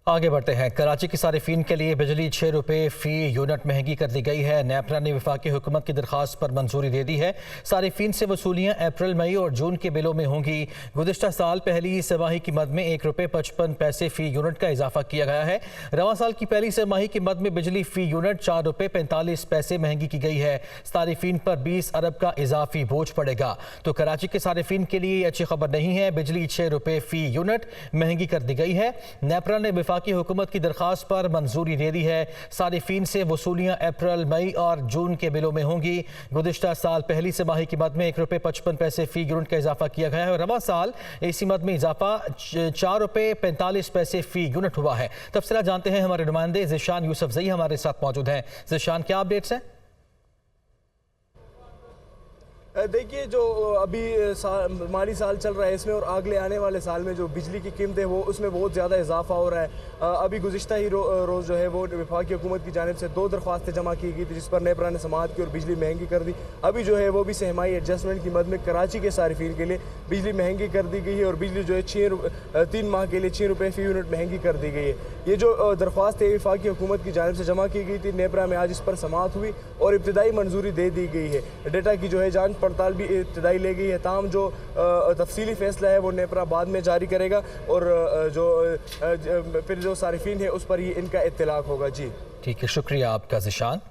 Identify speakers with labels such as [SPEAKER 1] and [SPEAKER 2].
[SPEAKER 1] आगे बढ़ते हैं। कराची के सारिफीन के लिए बिजली 6 रुपये फ़ी यूनिट महंगी कर दी गई है। नेपरा ने वफाकी हुकूमत की दरख्वास्त पर मंजूरी दे दी है। सारिफीन से वसूलियाँ अप्रैल, मई और जून के बिलों में होंगी। गुज़िश्ता साल पहली तिमाही की मद में 1 रुपये 55 पैसे फ़ी यूनिट का इजाफा किया गया है। रवां साल की पहली तिमाही की मद में बिजली फ़ी यूनिट 4 रुपये 45 पैसे महंगी की गई है। सारिफीन पर 20 अरब का इजाफी बोझ पड़ेगा। तो कराची के सारिफीन के लिए अच्छी खबर नहीं है। बिजली 6 रुपये फ़ी यूनिट महंगी कर दी गई है। नेपरा ने की हुकूमत की दरख्वास्त पर मंजूरी दे दी है। सारिफीन से वसूलियाँ अप्रैल, मई और जून के बिलों में होंगी। गुज़िश्ता साल पहली तिमाही की मद में 1 रुपये 55 पैसे फ़ी यूनिट का इजाफा किया गया है और रवां साल इसी मद में इजाफा 4 रुपये 45 पैसे फ़ी यूनिट हुआ है। तफसीलात जानते हैं, हमारे नुमाइंदे ज़िशान यूसुफज़ई हमारे साथ मौजूद हैं। ज़िशान, क्या अपडेट्स हैं?
[SPEAKER 2] देखिए, जो अभी माली साल चल रहा है इसमें और अगले आने वाले साल में जो बिजली की कीमतें वो उसमें बहुत ज़्यादा इजाफा हो रहा है। अभी गुज़िश्ता ही रोज़ जो है वो वफाकी हुकूमत की जानिब से 2 दरख्वास्तें जमा की गई थी जिस पर नेपरा ने समाअत की और बिजली महंगी कर दी। अभी जो है वो भी सहमाई एडजस्टमेंट की मद में कराची के सारिफीन के लिए बिजली महंगी कर दी गई है और बिजली जो है 3 माह के लिए 6 रुपये फ़ी यूनिट महंगी कर दी गई है। ये जो दरख्वास्त है वफाकी हुकूमत की जानिब से जमा की गई थी, नेपरा में आज इस पर समाअत हुई और इब्तदाई मंजूरी दे दी गई है। डेटा की जो है जांच पड़ताल भी इब्तदाई ले गई है। ताहम जो तफसीली फैसला है वो नेपरा बाद में जारी करेगा और फिर जो सारिफीन है उस पर ही इनका इत्तलाक होगा। जी
[SPEAKER 1] ठीक है, शुक्रिया आपका ज़िशान।